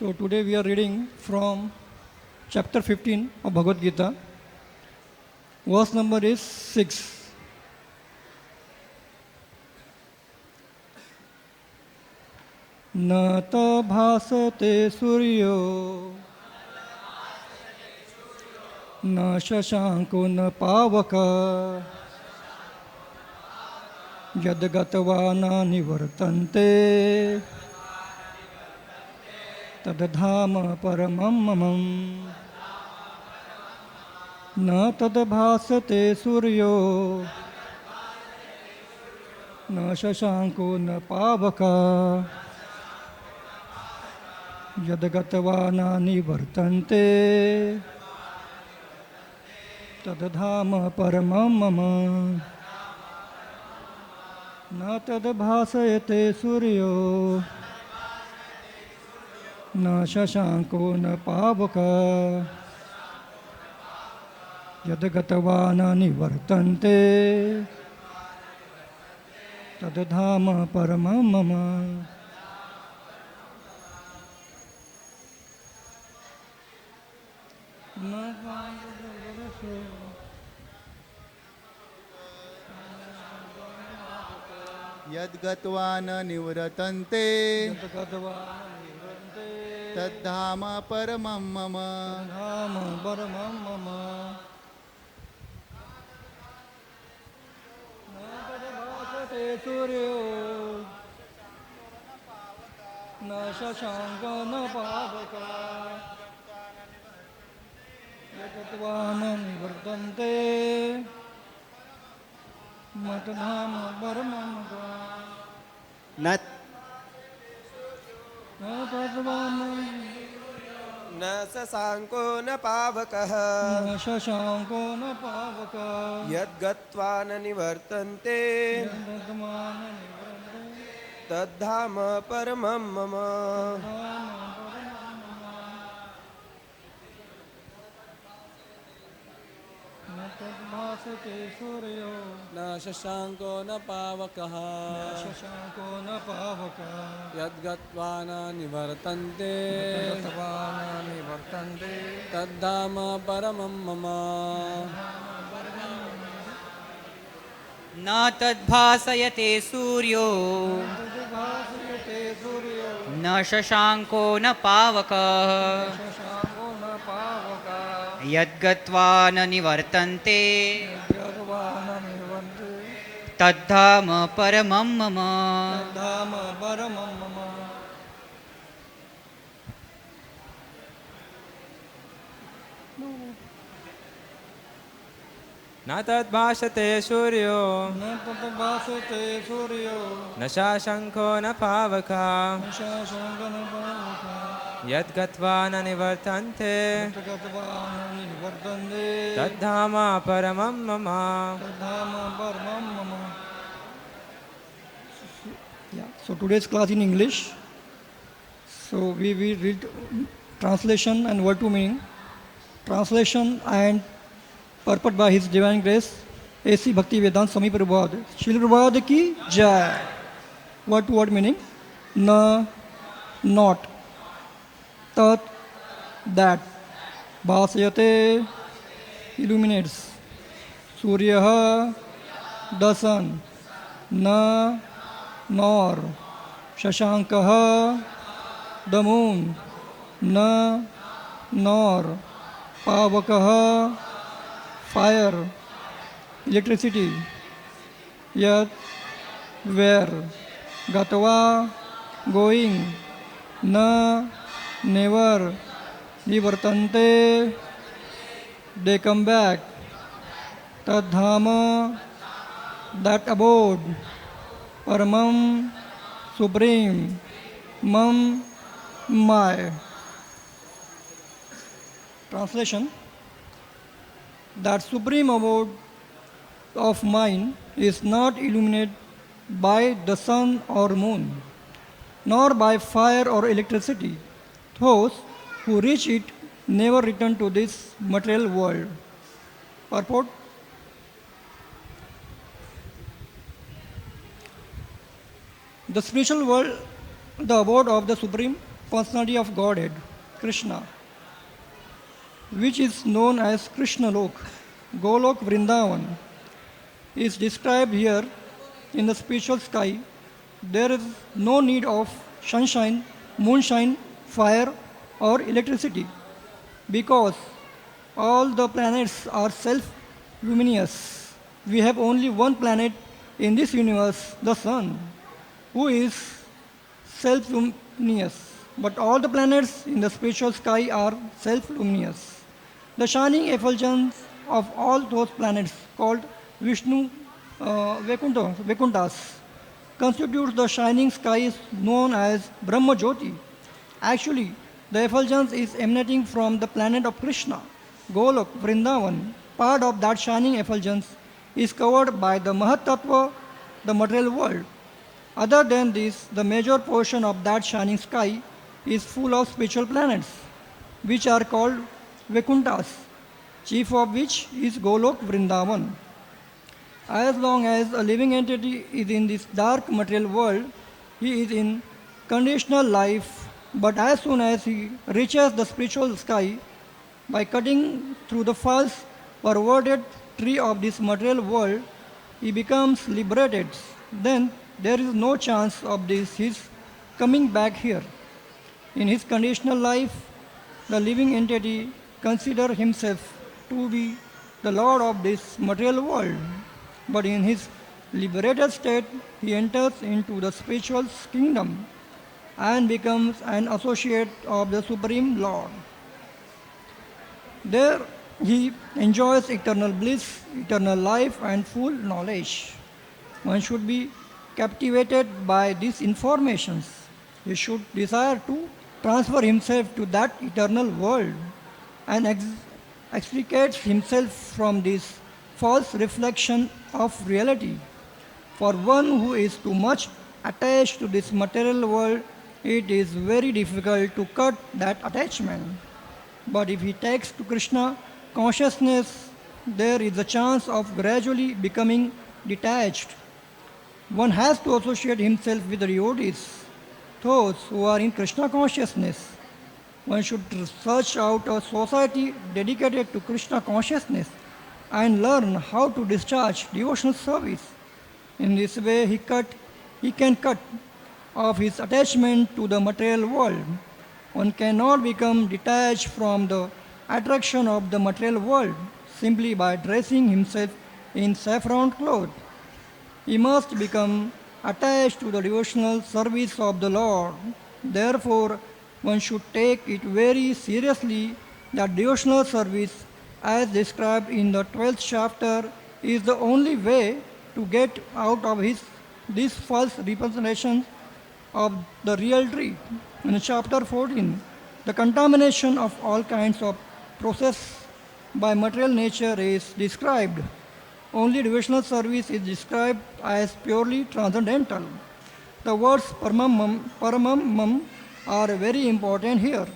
So today we are reading from chapter 15 of Bhagavad-gita. Verse number is 6. न त भासते सूर्यो न शशांको न पावक यद्गत्वा न निवर्तन्ते तद्धाम परमं मम न तद्भासते सूर्यो न शशांको न पावक यद्गत्वा न निवर्तन्ते तद्धाम परमं मम न तद्भासयते सूर्यो न शशांको न पावक यद्गत्वा न निवर्तन्ते तद्धाम परमं मम यद्गत्वा न निवर्तन्ते तद्धाम परमं मम धाम परमं मम न तद्भासते सूर्यो न शशांको न पावक यद्गत्वा न निवर्तन्ते तद्धाम परमं मम न न शशांको न पावकः न शशांको न पावक यद्गत्वा न निवर्तन्ते तद्धाम परमं मम न तद्भासते सूर्यो न शशांको न पावकः शशांको न पावक यद्गत्वा न निवर्तन्ते यद्गत्वा न निवर्तन्ते तद्धाम परमं मम न तद्भासयते सूर्यो तद्भासयते सूर्यो न शशांको न पावकः शशांको न पावक यद्गत्वा न निवर्तन्ते यद्गत्वा न निवर्तन्ते तद्धाम परमं मम तद्धाम परमं मम न तद्भासते सूर्यो न तद्भासते सूर्यो न शशांको न पावकः न शशांको न पावक यद्गत्वा न निवर्तन्ते यद्गत्वा न निवर्तन्ते तद्धाम परमं मम तद्धाम परमं मम. Yeah, so today's class in English. So we read translation and word to meaning. Translation and purport by His Divine Grace, A.C. Bhakti Vedanta Swami Prabhupada. Srila Prabhupada ki jai. Word to word meaning. Na, not. Tat, that. Bhasayate, illuminates. Suryaha, the sun. Na, nor. Shashankaha, the moon. Na, nor. Pavakaha, fire. Electricity. Yat, where. Gatva, going. Na, never. Nivartante, they come back. Tadhama, that abode. Paramam, supreme. Mam, my. Translation. That supreme abode of mine is not illuminated by the sun or moon, nor by fire or electricity. Those who reach it never return to this material world. Purport. The spiritual world, the abode of the Supreme, personality of Godhead, Krishna, which is known as Krishna Lok, Golok Vrindavan, is described here in the spiritual sky. There is no need of sunshine, moonshine, fire, or electricity because all the planets are self-luminous. We have only one planet in this universe, the Sun, who is self-luminous. But all the planets in the spiritual sky are self-luminous. The shining effulgence of all those planets, called Vishnu Vaikunthas, constitutes the shining skies known as Brahma Jyoti. Actually, the effulgence is emanating from the planet of Krishna, Golok, Vrindavan. Part of that shining effulgence is covered by the Mahatattva, the material world. Other than this, the major portion of that shining sky is full of spiritual planets, which are called Vaikunthas, chief of which is Golok Vrindavan. As long as a living entity is in this dark material world, he is in conditional life, but as soon as he reaches the spiritual sky, by cutting through the false, perverted tree of this material world, he becomes liberated. Then there is no chance of his coming back here. In his conditional life, the living entity considers himself to be the lord of this material world. But in his liberated state, he enters into the spiritual kingdom and becomes an associate of the Supreme Lord. There he enjoys eternal bliss, eternal life, and full knowledge. One should be captivated by these informations. He should desire to transfer himself to that eternal world and extricate himself from this false reflection of reality. For one who is too much attached to this material world, it is very difficult to cut that attachment. But if he takes to Krishna consciousness, there is a chance of gradually becoming detached. One has to associate himself with the devotees, those who are in Krishna consciousness. One should search out a society dedicated to Krishna consciousness and learn how to discharge devotional service. In this way, he can cut off his attachment to the material world. One cannot become detached from the attraction of the material world simply by dressing himself in saffron clothes. He must become attached to the devotional service of the Lord. Therefore, one should take it very seriously that devotional service, as described in the 12th chapter, is the only way to get out of these false representations of the real tree. In chapter 14, the contamination of all kinds of process by material nature is described. Only devotional service is described as purely transcendental. The words paramam are very important here.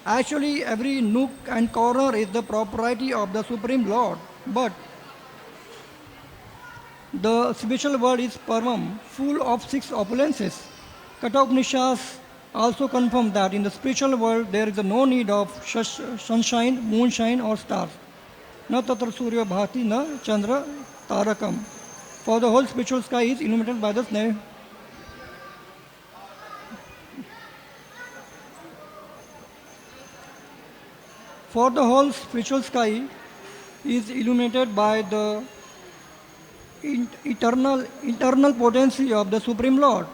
Actually, every nook and corner is the property of the Supreme Lord, but the spiritual world is paramam, full of 6 opulences. Kathopanishas also confirm that in the spiritual world there is no need of sunshine, moonshine or stars. Na tatra surya bhati na chandra tarakam. For the whole spiritual sky is illuminated by the sun. For the whole spiritual sky is illuminated by the eternal potency of the Supreme Lord.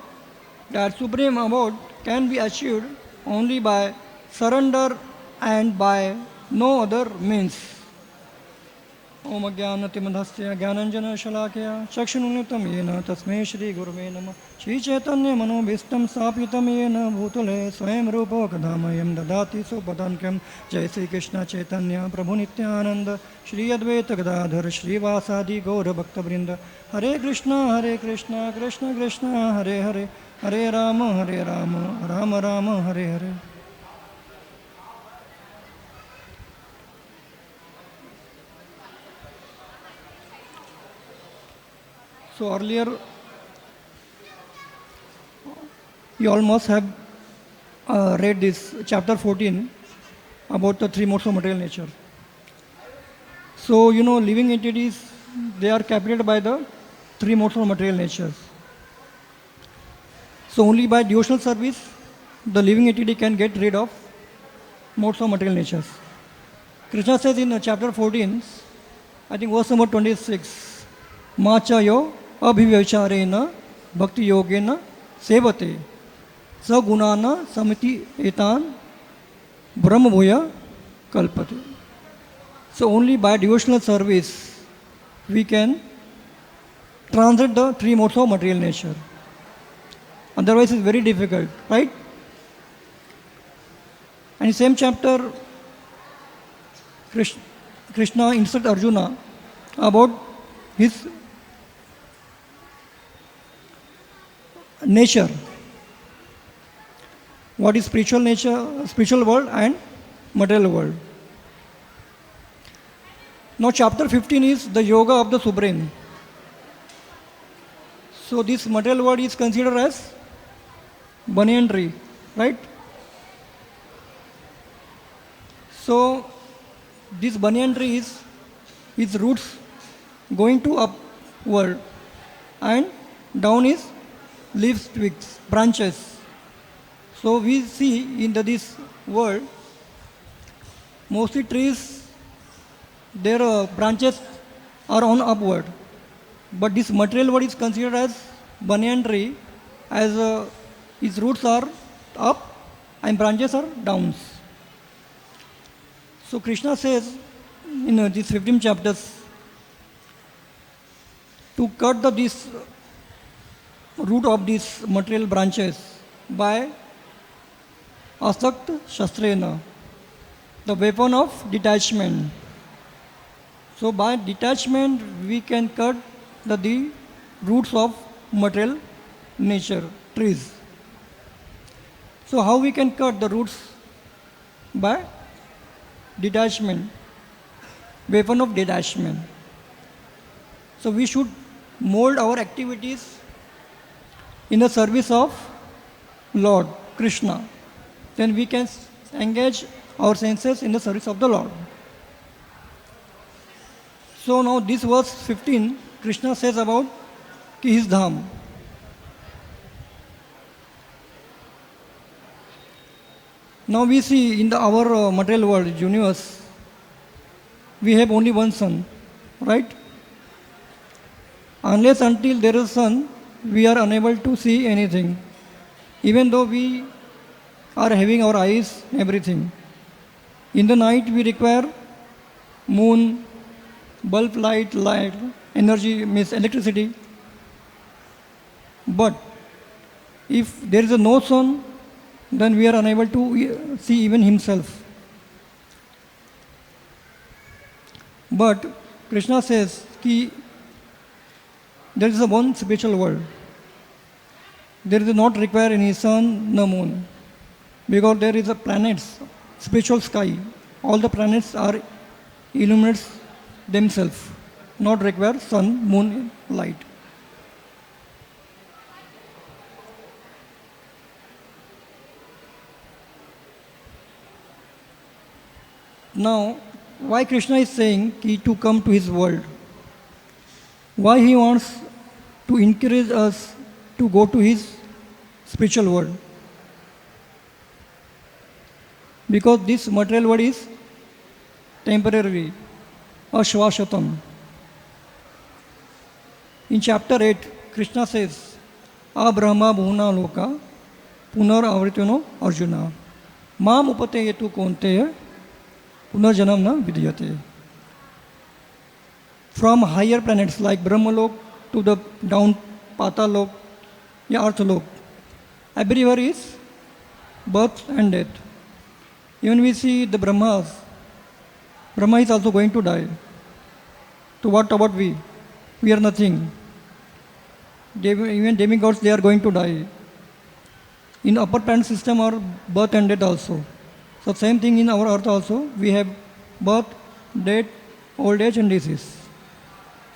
That supreme abode can be achieved only by surrender and by no other means. Om Ajnanatimadhasya Jnananjana Shalakaya Chakshununitam Yena Tasmai Shri Gurave Namah Shri Chaitanya Manobhistam Sapitam Yena Bhutale Swayam Rupa Kadamayam Dadati Supadankam Jai Sri Krishna Chaitanya Prabhu Nityananda Shri Advaita Gadadhar Shri Vasadi Gaura Bhakta Vrinda Hare Krishna Krishna Krishna Hare Hare Hare Rama Rama Rama Hare Hare. So earlier, you all must have read this chapter 14 about the three modes of material nature. So, living entities, they are captured by the three modes of material natures. So, only by devotional service, the living entity can get rid of modes of material natures. Krishna says in chapter 14, I think verse number 26, Machayo abhivyacharena bhakti yogena sevate sagunana samiti etan brahmabhuya kalpate. So only by devotional service we can transit the three modes of material nature. Otherwise it's very difficult, right? And in the same chapter, Krishna instructs Arjuna about his nature. What is spiritual nature, spiritual world and material world. Now chapter 15 is the yoga of the Supreme. So this material world is considered as banyan tree, right? So this banyan tree is its roots going to upward and down is leaves, twigs, branches. So we see in this world mostly trees, their branches are on upward, but this material world is considered as banyan tree, as its roots are up and branches are downs. So Krishna says in these 15 chapters to cut this root of these material branches by asakt shastrena, the weapon of detachment. So by detachment we can cut the roots of material nature, trees. So how we can cut the roots? By detachment, weapon of detachment. So we should mold our activities in the service of Lord Krishna. Then we can engage our senses in the service of the Lord. So now this verse 15, Krishna says about his dham. Now we see in our material world, universe, we have only one sun, right? Unless until there is sun, we are unable to see anything. Even though we are having our eyes, everything. In the night we require moon, bulb light, energy means electricity. But if there is no sun, then we are unable to see even himself. But Krishna says that there is one spiritual world. There is not require any sun, no moon. Because there is a planets, spiritual sky. All the planets are illuminates themselves, not require sun, moon, light. Now, why Krishna is saying to come to his world? Why he wants to encourage us to go to his spiritual world? Because this material world is temporary, ashvashatam. In chapter 8, Krishna says, Abrahma bhuna loka punar avritino arjuna mam upate yetu konte punarjanam na vidyate. From higher planets like Brahmalok to the down Patalok, Arthalok, everywhere is birth and death. Even we see the Brahmas, Brahma is also going to die. So what about we? We are nothing. Even demigods, they are going to die. In upper planet system are birth and death also. So same thing in our earth also. We have birth, death, old age and disease.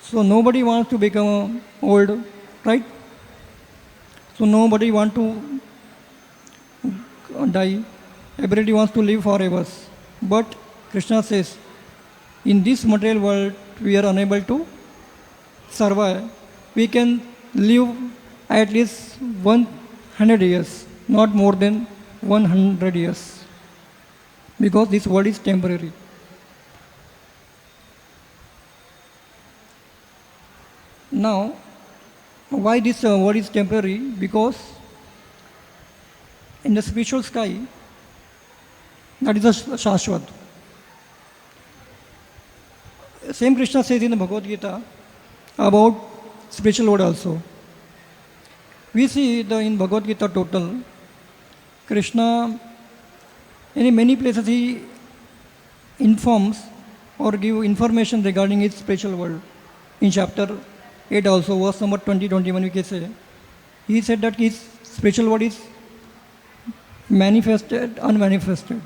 So nobody wants to become old, right? So nobody wants to die, everybody wants to live forever. But Krishna says, in this material world, we are unable to survive. We can live at least 100 years, not more than 100 years, because this world is temporary. Now, why this world is temporary? Because in the spiritual sky, that is a Shashwat. Same Krishna says in the Bhagavad-gita about spiritual world also. We see in Bhagavad-gita total, Krishna, in many places he informs or give information regarding his spiritual world. In chapter 8 also, verse number 20-21 we can say, he said that his spiritual world is manifested, unmanifested.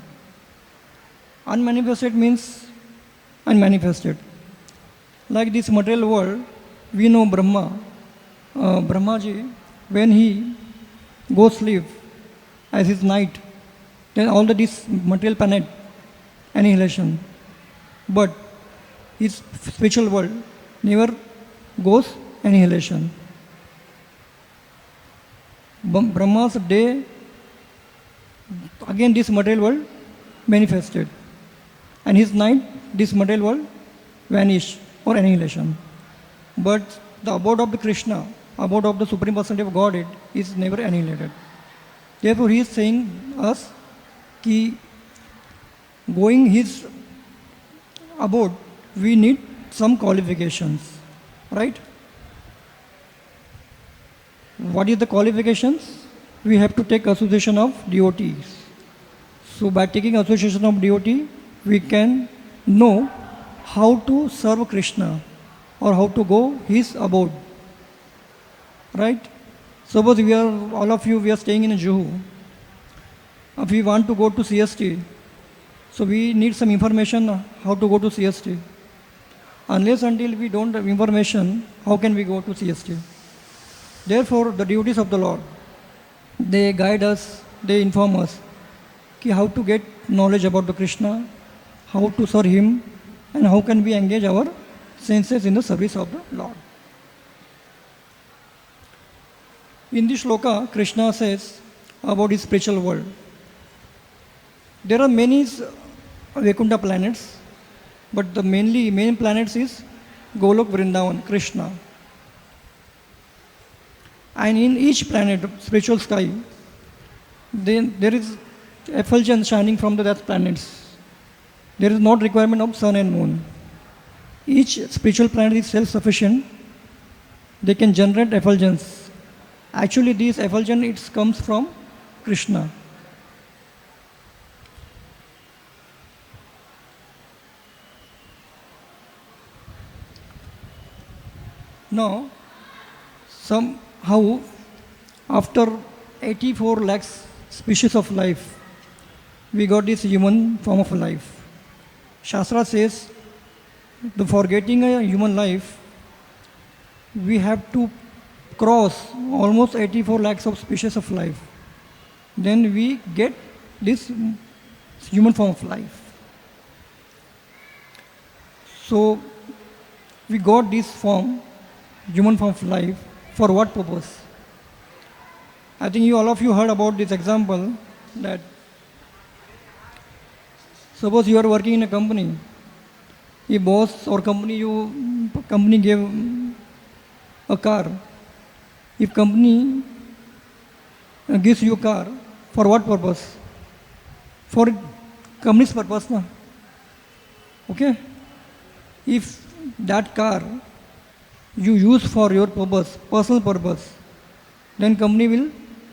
Unmanifested means unmanifested. Like this material world, we know Brahmaji, when he goes sleep as his night, then all this material planet, annihilation. But his spiritual world never goes annihilation. Brahma's day, again this material world manifested. And his night, this material world vanished or annihilation. But the abode of the Krishna, abode of the Supreme Personality of Godhead is never annihilated. Therefore he is saying us कि going his abode, we need some qualifications, right? What is the qualifications? We have to take association of devotees. So by taking association of devotee, we can know how to serve Krishna or how to go his abode, right? Suppose all of you, we are staying in Juhu. If we want to go to CST, so we need some information how to go to CST. Unless until we don't have information, how can we go to CST? Therefore, the devotees of the Lord, they guide us, they inform us how to get knowledge about the Krishna, how to serve him, and how can we engage our senses in the service of the Lord. In this shloka, Krishna says about his spiritual world. There are many Vaikuntha planets, but the main planets is Golok, Vrindavan, Krishna. And in each planet, spiritual sky, there is effulgence shining from that planets. There is not requirement of sun and moon. Each spiritual planet is self-sufficient. They can generate effulgence. Actually, this effulgence comes from Krishna. Now, somehow, after 84 lakhs species of life, we got this human form of life. Shastra says, for getting a human life, we have to cross almost 84 lakhs of species of life. Then we get this human form of life. So, we got this form, human form of life, for what purpose? I think all of you heard about this example that suppose you are working in a company, a boss or company gave a car. If company gives you a car, for what purpose? For company's purpose, na? Okay? If that car you use for your purpose, personal purpose, then company will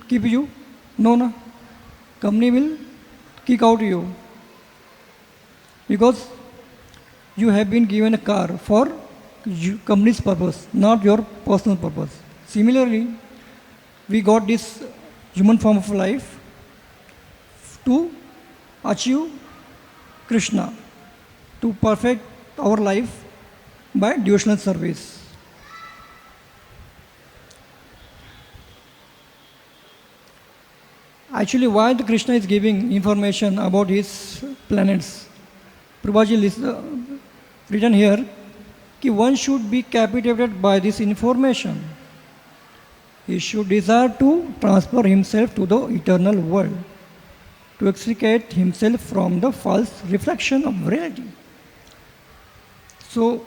keep you? No, no. Company will kick out you. Because you have been given a car for company's purpose, not your personal purpose. Similarly, we got this human form of life to achieve Krishna, to perfect our life by devotional service. Actually, why the Krishna is giving information about his planets? Prabhuji written here, that one should be captivated by this information. He should desire to transfer himself to the eternal world, to extricate himself from the false reflection of reality. So,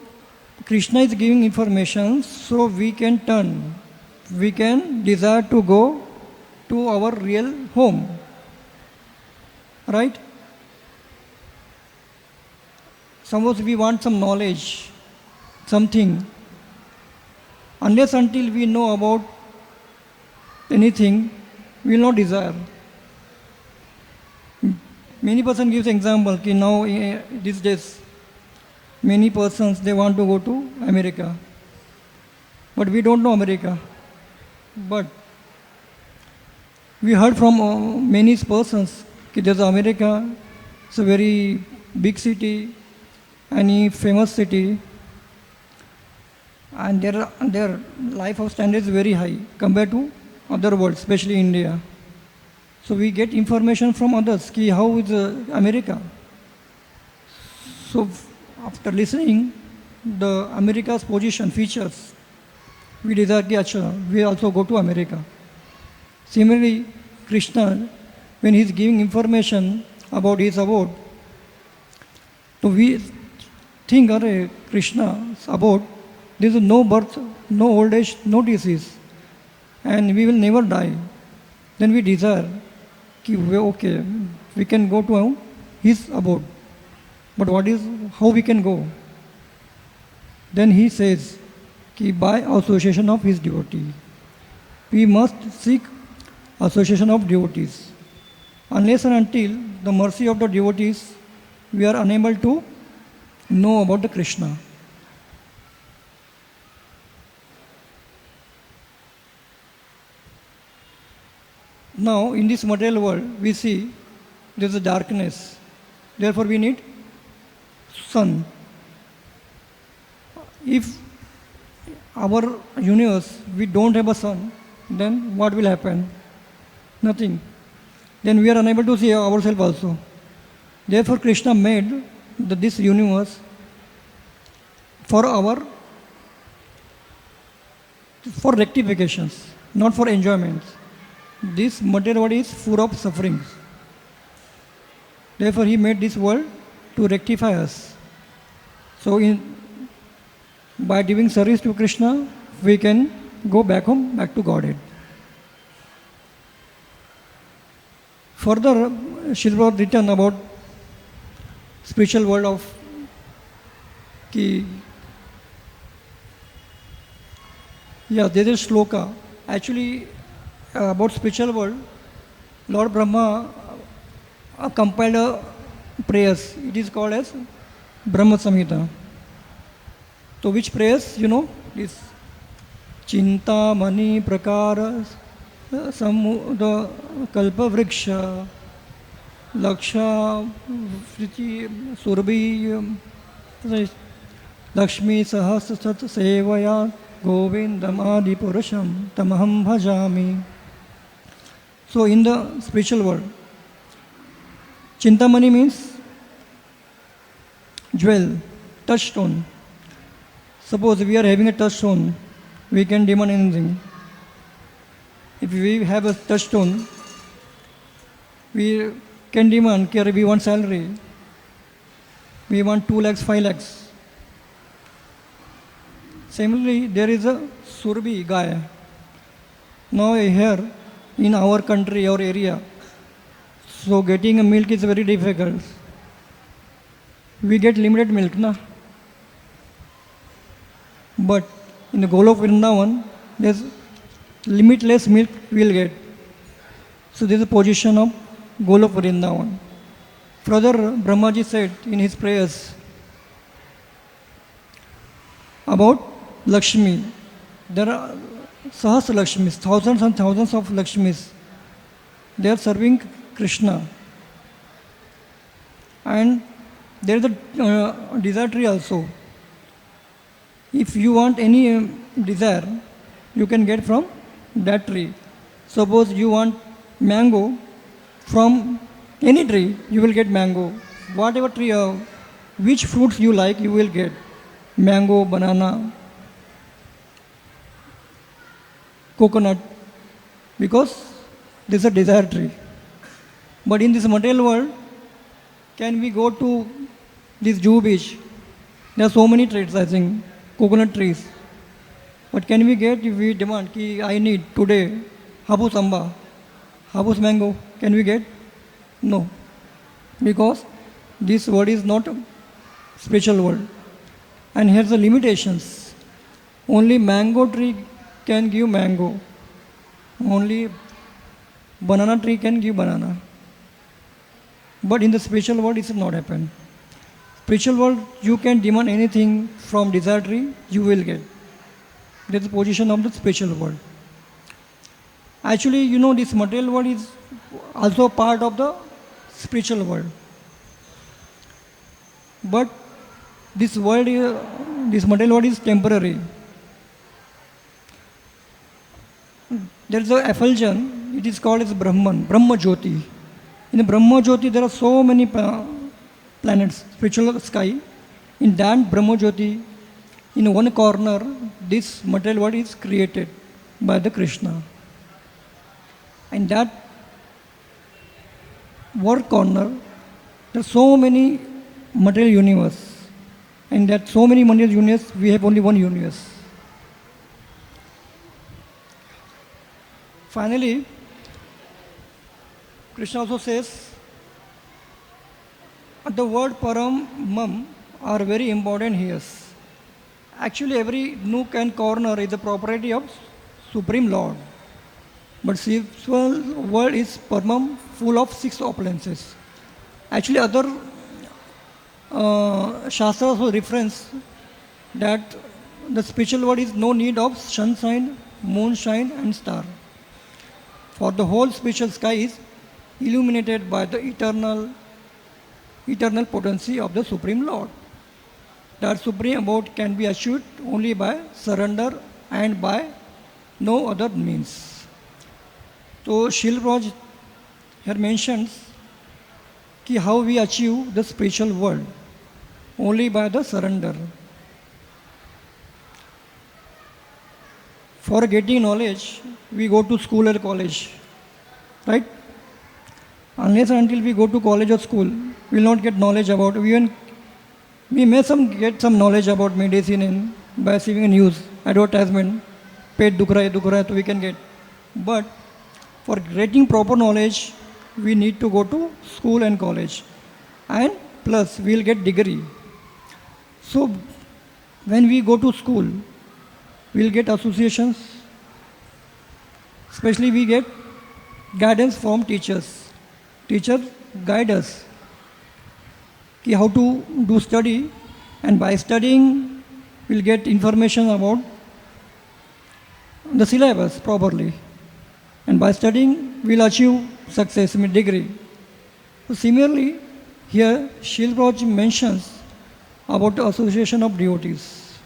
Krishna is giving information so we can turn, we can desire to go to our real home. Right? Suppose we want some knowledge, something. Unless until we know about anything, we will not desire. Many persons gives example, कि now these days, many persons they want to go to America. But we don't know America. But we heard from many persons that there's America, it's a very big city, any famous city, and their life of standard is very high compared to other world, especially India. So we get information from others, ki how is America. So after listening the America's position, features, we desire ki acha, we also go to America. Similarly, Krishna, when he is giving information about his abode, so we think, Hare Krishna's abode, there is no birth, no old age, no disease, and we will never die. Then we desire, okay, we can go to his abode. But how we can go? Then he says, by association of his devotee. We must seek association of devotees. Unless and until the mercy of the devotees, we are unable to know about the Krishna. Now, in this material world, we see there is a darkness. Therefore, we need sun. If our universe, we don't have a sun, then what will happen? Nothing. Then we are unable to see ourselves also. Therefore, Krishna made this universe for rectifications, not for enjoyments. This material world is full of sufferings. Therefore, he made this world to rectify us. So, by giving service to Krishna, we can go back home, back to Godhead. Further, Srila Prabhupada written about spiritual world of there is shloka. Actually, about spiritual world, Lord Brahma compiled prayers. It is called as Brahma Samhita. So which prayers, this Chintamani Prakara Samudha Kalpa Vriksha Laksha Vriti Surabhi Lakshmi Sahasat Sevaya Govindam Adi Purusham Tamaham Bhajami. So in the spiritual world, Chintamani means jewel, touchstone. Suppose we are having a touchstone, we can demand anything. If we have a touchstone, we can demand, we want salary, we want 2 lakhs, 5 lakhs. Similarly, there is a Surbi guy. Now here in our country, our area, so getting a milk is very difficult. We get limited milk, na? But in the Golok Vrindavan, there's limitless milk we will get. So this is the position of Golok Vrindavan. Further, Brahmaji said in his prayers about Lakshmi. There are Sahas Lakshmis, thousands and thousands of Lakshmis. They are serving Krishna. And there is a desire tree also. If you want any desire, you can get from that tree. Suppose you want mango, From any tree, you will get mango. Whatever tree, which fruits you like, you will get mango, banana, coconut, because this is a desire tree. But in this material world, can we go to this Juhu beach? There are so many trees, I think, coconut trees. But can we get, if we demand, ki I need today habus amba, habus mango, can we get? No. Because this world is not a spiritual world. And here's the limitations. Only mango tree can give mango. Only banana tree can give banana. But in the spiritual world, it will not happen. Spiritual world, you can demand anything from desire tree, you will get. That's the position of the spiritual world. Actually, you know, this material world is also part of the spiritual world. But this world, this material world is temporary. There is a effulgence, it is called as Brahman, Brahma Jyoti. In the Brahma Jyoti, there are so many planets, spiritual sky. In that Brahma Jyoti, in one corner, this material world is created by the Krishna. In that world corner, there are so many material universe. And that so many material universe, we have only one universe. Finally, Krishna also says, the word param, mam are very important here. Actually, every nook and corner is the property of Supreme Lord. But spiritual world is paramam, full of 6 opulences. Actually, other Shastras also reference that the spiritual world is no need of sunshine, moonshine and star. For the whole spiritual sky is illuminated by the eternal potency of the Supreme Lord. That supreme abode can be achieved only by surrender and by no other means. So Shilraj here mentions ki how we achieve the spiritual world, only by the surrender. For getting knowledge, we go to school or college, right? Unless and until we go to college or school, we will not get knowledge about, we may get some knowledge about medicine and by receiving a news, advertisement, paid dukh raha hai, so we can get. But for getting proper knowledge, we need to go to school and college. And plus, we will get degree. So, when we go to school, we will get associations. Especially we get guidance from teachers. Teachers guide us ki how to do study, and by studying, we will get information about the syllabus properly. And by studying, we will achieve success, degree. So similarly, here Srila Prabhupada mentions about the association of devotees.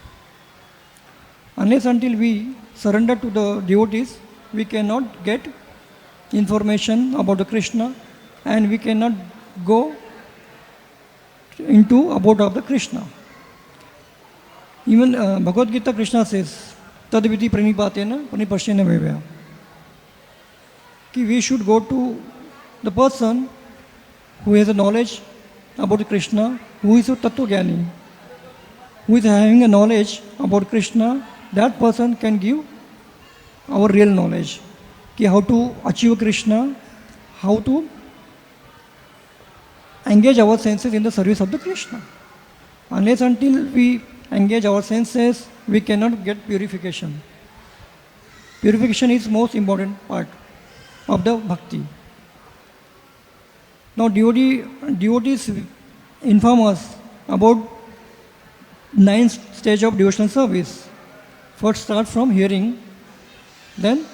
Unless until we surrender to the devotees, we cannot get information about the Krishna, and we cannot go into abode of the Krishna. Even Bhagavad-gita Krishna says, Tadviti pranipatena pranipashyena vevya. We should go to the person who has a knowledge about Krishna, who is a Tattva-gyani, who is having a knowledge about Krishna. That person can give our real knowledge, how to achieve Krishna, how to engage our senses in the service of the Krishna. Unless until we engage our senses, we cannot get purification. Purification is most important part of the bhakti. Now devotees inform us about 9th stage of devotional service. First start from hearing, then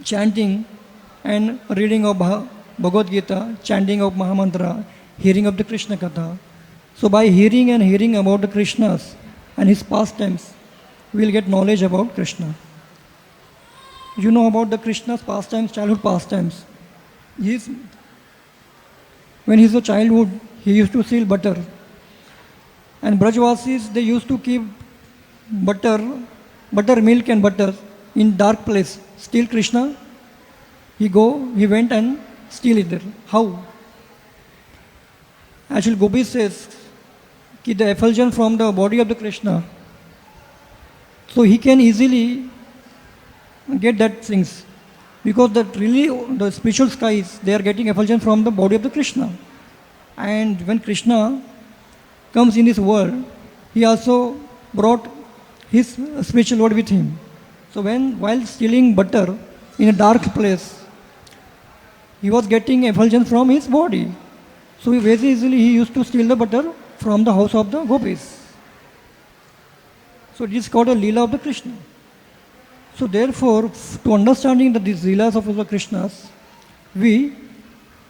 chanting and reading of Bhagavad-gita, chanting of Mahamantra, hearing of the Krishna Katha. So by hearing and hearing about the Krishnas and his pastimes, we will get knowledge about Krishna. You know about the Krishna's pastimes, childhood pastimes. he's, when he's a childhood, he used to steal butter. And Brajvasis, they used to keep buttermilk and butter in dark place. Still Krishna, he went and steal it there. How? Actually, Gopi says, ki the effulgence from the body of the Krishna, so he can easily get that things. Because that really, the spiritual skies, they are getting effulgence from the body of the Krishna. And when Krishna comes in this world, he also brought his spiritual Lord with him. So while stealing butter in a dark place, he was getting effulgence from his body. So very easily he used to steal the butter from the house of the gopis. So it is called a Leela of the Krishna. So therefore, to understanding these Leelas of the Krishnas, we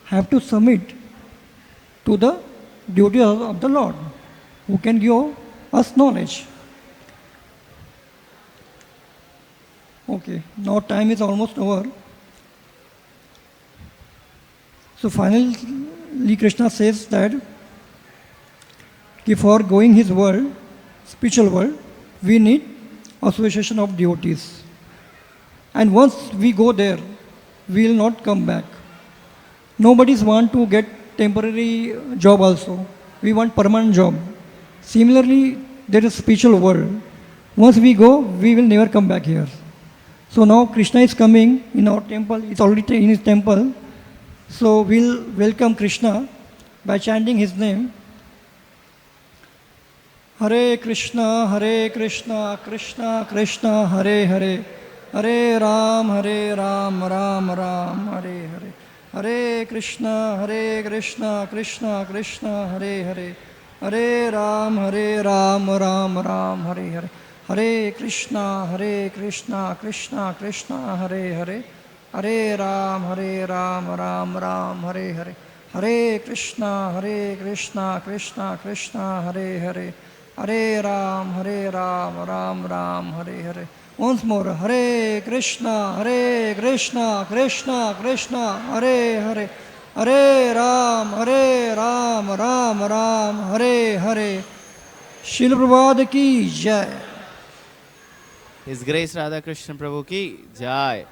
have to submit to the duty of the Lord, who can give us knowledge. Okay, now time is almost over. So finally, Krishna says that for going his world, spiritual world, we need association of devotees. And once we go there, we will not come back. Nobody's want to get temporary job also. We want permanent job. Similarly, there is spiritual world. Once we go, we will never come back here. So now Krishna is coming in our temple. It's already in his temple. So we'll welcome Krishna by chanting his name. Hare Krishna, Krishna Krishna, Hare Hare. Hare Ram, Ram Ram, Hare Hare. Hare Krishna, Krishna Krishna, Hare Hare. Hare Ram, Ram Ram, Hare Hare. Hare Krishna, Krishna Krishna, Hare Hare. Hare Ram, Ram Ram, Hare Hare. Hare Krishna, Krishna Krishna, Hare Hare. Hare Ram, Ram Ram, Hare Hare. Once more, Hare Krishna, Krishna Krishna, Hare Hare. Hare Ram, Ram Ram, Hare Hare. Srila Prabhupada ki jai. His Grace Radha Krishna Prabhu ki jai.